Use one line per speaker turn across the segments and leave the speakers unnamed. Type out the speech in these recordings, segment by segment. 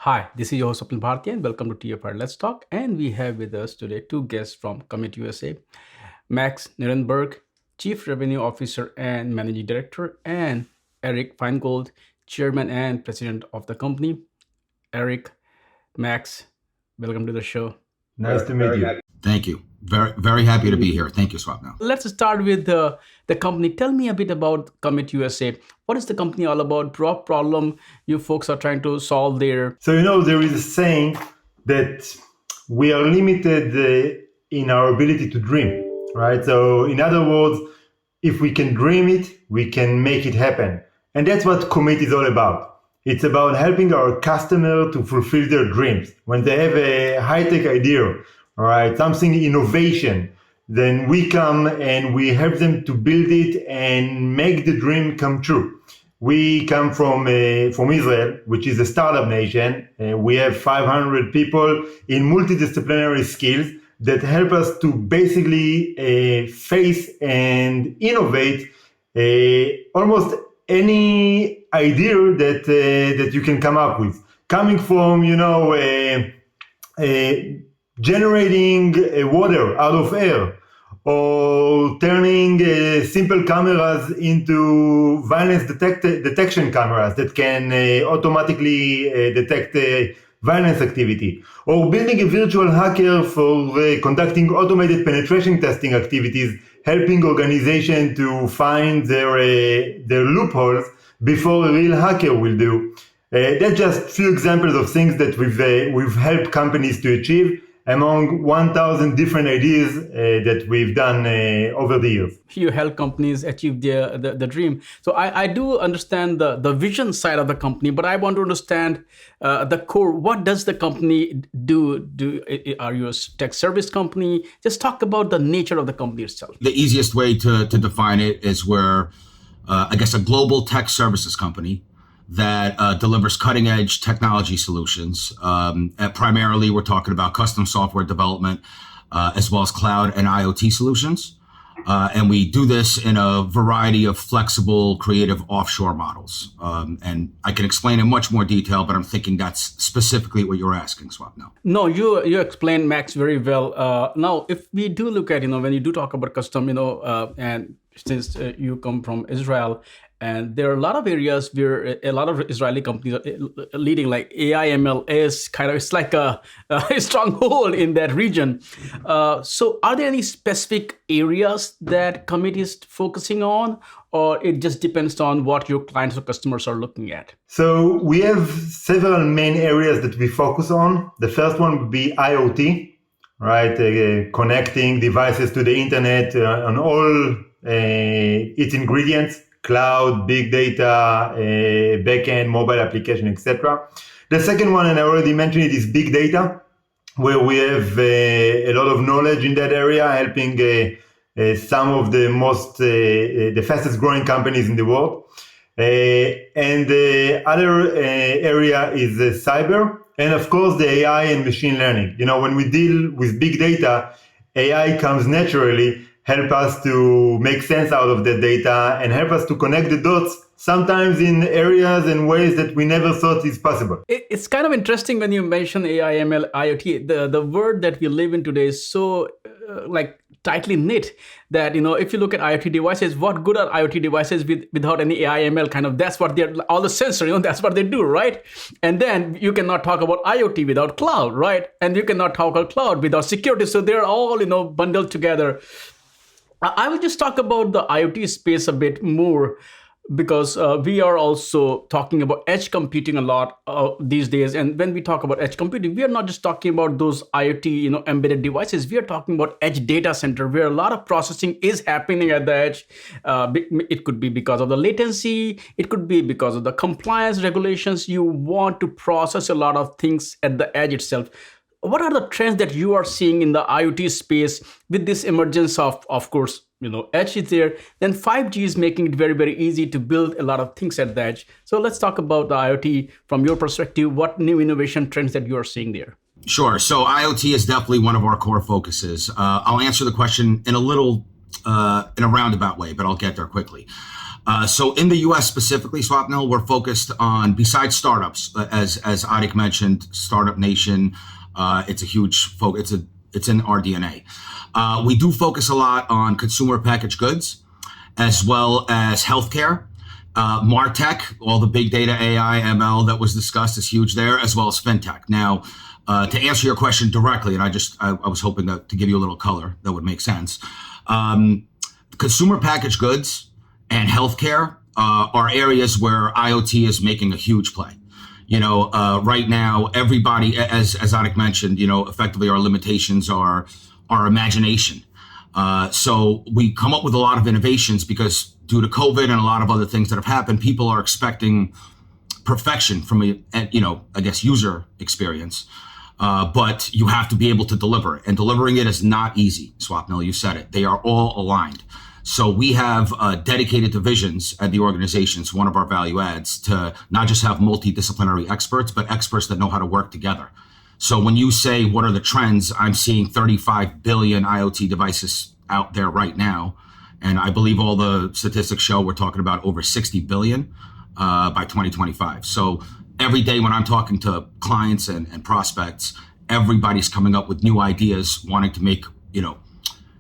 Hi, this is your host Swapnil Bharti and welcome to TFR Let's Talk. And we have with us today two guests from Commit USA, Max Nirenberg, Chief Revenue Officer and Managing Director, and Arik Faingold, Chairman and President of the company. Arik, Max, welcome to the show.
Nice to meet you.
Thank you. Very happy to be here. Thank you, Swapnil.
Let's start with the company. Tell me a bit about Commit USA. What is the company all about? What problem you folks are trying to solve there?
So, there is a saying that we are limited in our ability to dream, right? So, in other words, if we can dream it, we can make it happen. And that's what Commit is all about. It's about helping our customer to fulfill their dreams. When they have a high-tech idea, all right, something innovation, then we come and we help them to build it and make the dream come true. We come from Israel, which is a startup nation. We have 500 people in multidisciplinary skills that help us to basically face and innovate almost any idea that you can come up with. Coming from, generating water out of air, or turning simple cameras into violence detection cameras that can automatically detect violence activity, or building a virtual hacker for conducting automated penetration testing activities, helping organizations to find their loopholes before a real hacker will do. That's just a few examples of things that we've helped companies to achieve among 1,000 different ideas that we've done over the years.
You help companies achieve the dream. So I do understand the vision side of the company, but I want to understand the core. What does the company do? Are you a tech service company? Just talk about the nature of the company itself.
The easiest way to define it is we're, a global tech services company that delivers cutting-edge technology solutions. And primarily, we're talking about custom software development, as well as cloud and IoT solutions. And we do this in a variety of flexible, creative offshore models. And I can explain in much more detail, but I'm thinking that's specifically what you're asking, Swapnil.
No, you explained, Max, very well. Now, if we do look at, when you do talk about custom, and since you come from Israel, and there are a lot of areas where a lot of Israeli companies are leading, like AI ML is it's like a stronghold in that region. So are there any specific areas that Commit is focusing on, or it just depends on what your clients or customers are looking at?
So we have several main areas that we focus on. The first one would be IoT, right? Connecting devices to the internet on all its ingredients. Cloud, big data, backend, mobile application, etc. The second one, and I already mentioned it, is big data, where we have a lot of knowledge in that area, helping some of the fastest growing companies in the world. And the other area is cyber, and of course the AI and machine learning. When we deal with big data, AI comes naturally, help us to make sense out of the data and help us to connect the dots, sometimes in areas and ways that we never thought is possible.
It's kind of interesting when you mention AI, ML, IoT. The word that we live in today is so tightly knit that, if you look at IoT devices, what good are IoT devices without any AI, ML that's what they're, all the sensor, that's what they do, right? And then you cannot talk about IoT without cloud, right? And you cannot talk about cloud without security. So they're all, bundled together. I will just talk about the IoT space a bit more, because we are also talking about edge computing a lot these days. And when we talk about edge computing, we are not just talking about those IoT, embedded devices. We are talking about edge data center, where a lot of processing is happening at the edge. It could be because of the latency. It could be because of the compliance regulations. You want to process a lot of things at the edge itself. What are the trends that you are seeing in the IoT space with this emergence of course, edge is there, then 5G is making it very, very easy to build a lot of things at the edge. So let's talk about the IoT from your perspective. What new innovation trends that you are seeing there?
Sure. So IoT is definitely one of our core focuses. I'll answer the question in a roundabout way, but I'll get there quickly. So in the U.S. specifically, Swapnil, we're focused on, besides startups, as Arik mentioned, Startup Nation. It's a huge focus. It's in our DNA. We do focus a lot on consumer packaged goods, as well as healthcare. MarTech, all the big data, AI, ML that was discussed is huge there, as well as fintech. Now, to answer your question directly, and I was hoping to give you a little color that would make sense. Consumer packaged goods and healthcare are areas where IoT is making a huge play. Right now, everybody, as Anik mentioned, effectively our limitations are our imagination. So we come up with a lot of innovations because due to COVID and a lot of other things that have happened, people are expecting perfection from user experience. But you have to be able to deliver it. And delivering it is not easy, Swapnil, you said it. They are all aligned. So we have dedicated divisions at the organizations, one of our value adds, to not just have multidisciplinary experts, but experts that know how to work together. So when you say, what are the trends? I'm seeing 35 billion IoT devices out there right now. And I believe all the statistics show we're talking about over 60 billion by 2025. So every day when I'm talking to clients and prospects, everybody's coming up with new ideas, wanting to make,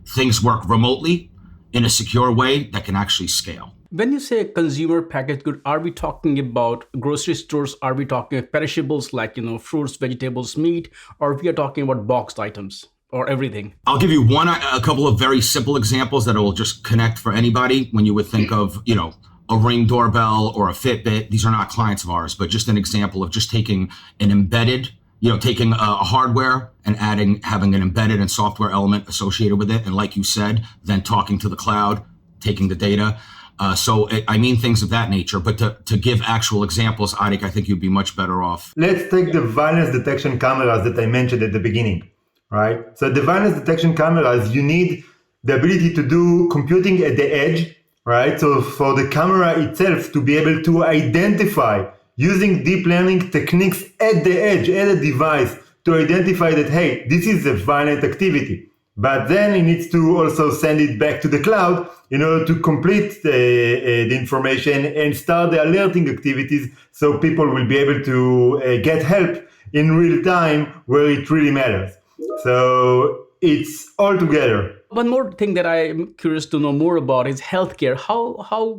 things work remotely in a secure way that can actually scale.
When you say consumer packaged good, are we talking about grocery stores? Are we talking about perishables like, fruits, vegetables, meat, or we are talking about boxed items or everything?
I'll give you a couple of very simple examples that will just connect for anybody when you would think of, a Ring doorbell or a Fitbit. These are not clients of ours, but just an example of just taking an embedded, taking a hardware and having an embedded and software element associated with it. And like you said, then talking to the cloud, taking the data. I mean things of that nature, but to give actual examples, Arik, I think you'd be much better off.
Let's take the violence detection cameras that I mentioned at the beginning, right? So the violence detection cameras, you need the ability to do computing at the edge, right? So for the camera itself to be able to identify using deep learning techniques at the edge, at a device, to identify that, hey, this is a violent activity. But then it needs to also send it back to the cloud in order to complete the information and start the alerting activities so people will be able to get help in real time where it really matters. So it's all together.
One more thing that I'm curious to know more about is healthcare.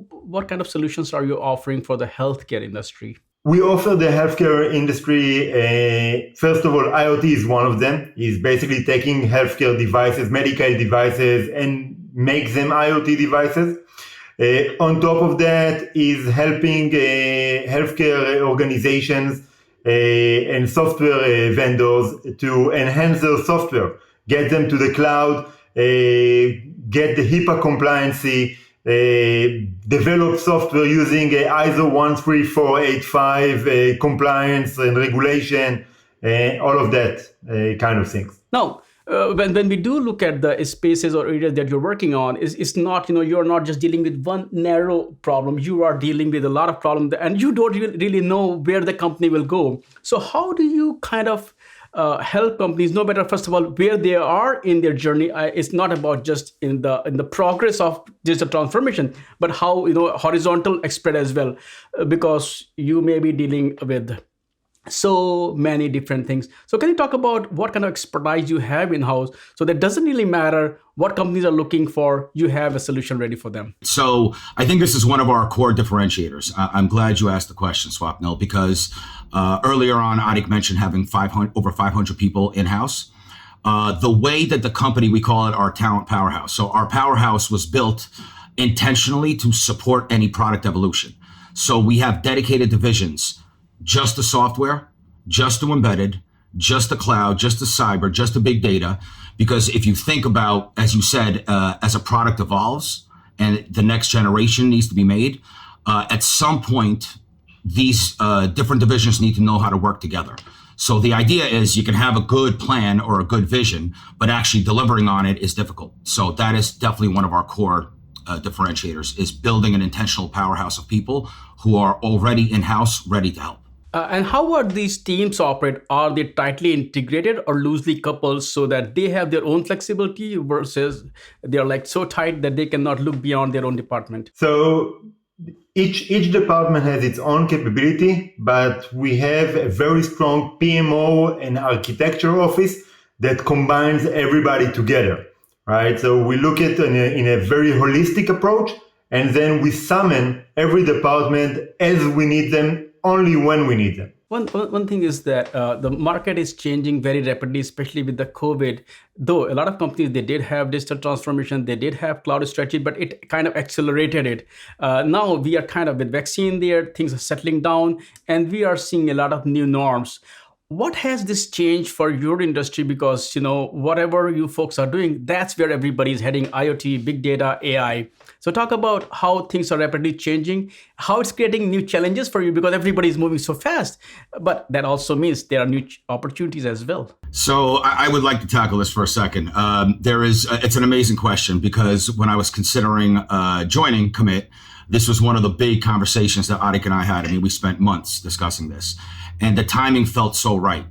What kind of solutions are you offering for the healthcare industry?
We offer the healthcare industry, first of all, IoT is one of them. Is basically taking healthcare devices, medical devices, and make them IoT devices. On top of that is helping healthcare organizations and software vendors to enhance their software, get them to the cloud, get the HIPAA compliancy, develop software using ISO 13485 compliance and regulation, all of that kind of things.
Now, when we do look at the spaces or areas that you're working on, it's not, you're not just dealing with one narrow problem. You are dealing with a lot of problems and you don't really know where the company will go. So how do you kind of help companies know better, first of all, where they are in their journey? It's not about just in the progress of digital transformation, but how, horizontal spread as well, because you may be dealing with so many different things. So can you talk about what kind of expertise you have in-house so that doesn't really matter what companies are looking for, you have a solution ready for them?
So I think this is one of our core differentiators. I'm glad you asked the question, Swapnil, because earlier on, Arik mentioned having over 500 people in-house. The way that the company, we call it our talent powerhouse. So our powerhouse was built intentionally to support any product evolution. So we have dedicated divisions, just the software, just the embedded, just the cloud, just the cyber, just the big data. Because if you think about, as you said, as a product evolves and the next generation needs to be made, at some point, these different divisions need to know how to work together. So the idea is you can have a good plan or a good vision, but actually delivering on it is difficult. So that is definitely one of our core differentiators, is building an intentional powerhouse of people who are already in-house, ready to help.
And how are these teams operate? Are they tightly integrated or loosely coupled so that they have their own flexibility versus they're like so tight that they cannot look beyond their own department?
So each department has its own capability, but we have a very strong PMO and architecture office that combines everybody together, right? So we look at in a very holistic approach, and then we summon every department as we need them, only when we need them.
One thing is that the market is changing very rapidly, especially with the COVID. Though a lot of companies, they did have digital transformation, they did have cloud strategy, but it kind of accelerated it. Now we are kind of with vaccine there, things are settling down, and we are seeing a lot of new norms. What has this changed for your industry? Because, whatever you folks are doing, that's where everybody is heading: IoT, big data, AI. So talk about how things are rapidly changing, how it's creating new challenges for you, because everybody is moving so fast. But that also means there are new opportunities as well.
So I would like to tackle this for a second. It's an amazing question, because when I was considering joining Commit, this was one of the big conversations that Arik and I had. I mean, we spent months discussing this, and the timing felt so right.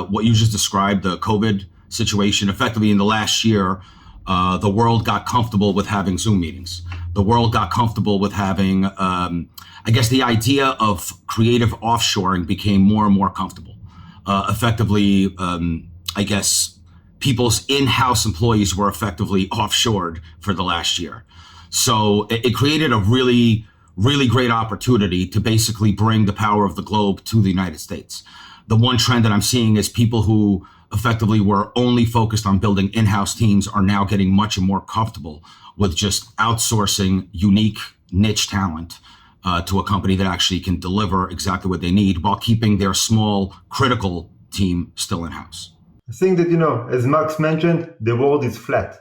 What you just described, the COVID situation, effectively in the last year, the world got comfortable with having Zoom meetings. The world got comfortable with having, the idea of creative offshoring became more and more comfortable. Effectively, people's in-house employees were effectively offshored for the last year. So it created a really, really great opportunity to basically bring the power of the globe to the United States. The one trend that I'm seeing is people who effectively were only focused on building in-house teams are now getting much more comfortable with just outsourcing unique niche talent to a company that actually can deliver exactly what they need while keeping their small critical team still in-house.
I think that, as Max mentioned, the world is flat.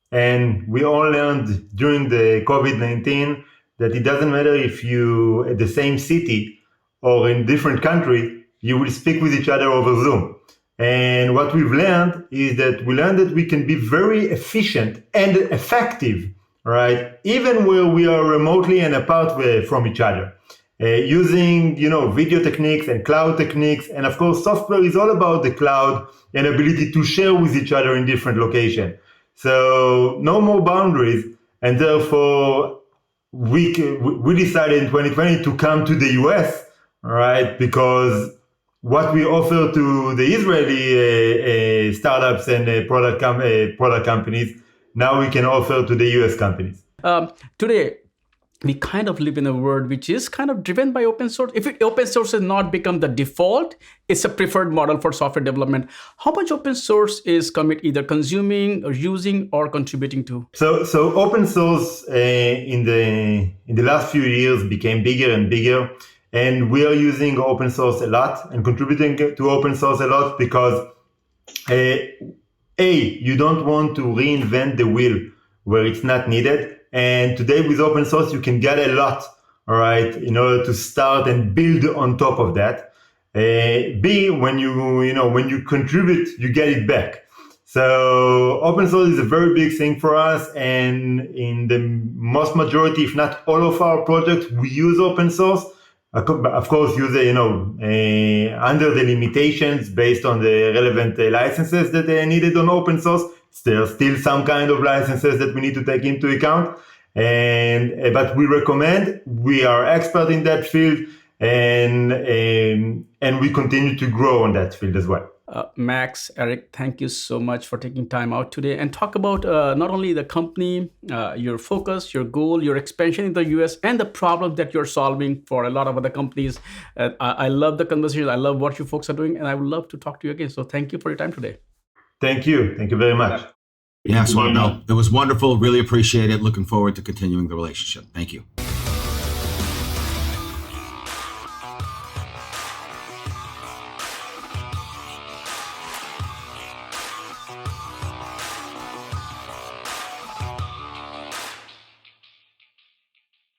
And we all learned during the COVID-19 that it doesn't matter if you at the same city or in different country, you will speak with each other over Zoom. And what we've learned is that we can be very efficient and effective, right? Even where we are remotely and apart from each other, using, video techniques and cloud techniques. And of course, software is all about the cloud and ability to share with each other in different locations. So no more boundaries. And therefore, we decided in 2020 to come to the US, right? Because what we offer to the Israeli startups and product companies, now we can offer to the US companies.
Today, we kind of live in a world which is kind of driven by open source. If open source has not become the default, it's a preferred model for software development. How much open source is Commit either consuming or using or contributing to?
So open source in the last few years became bigger and bigger. And we are using open source a lot and contributing to open source a lot because you don't want to reinvent the wheel where it's not needed. And today with open source, you can get a lot, all right, in order to start and build on top of that. B, when you contribute, you get it back. So open source is a very big thing for us. And in the most majority, if not all of our projects, we use open source. Of course, use under the limitations based on the relevant licenses that are needed on open source. There are still some kind of licenses that we need to take into account, but we recommend. We are expert in that field, and we continue to grow on that field as well.
Max, Arik, thank you so much for taking time out today and talk about not only the company, your focus, your goal, your expansion in the US, and the problem that you're solving for a lot of other companies. I love the conversation. I love what you folks are doing, and I would love to talk to you again. So thank you for your time today.
Thank you. Thank you very much.
Yeah, so no, it was wonderful. Really appreciate it. Looking forward to continuing the relationship. Thank you.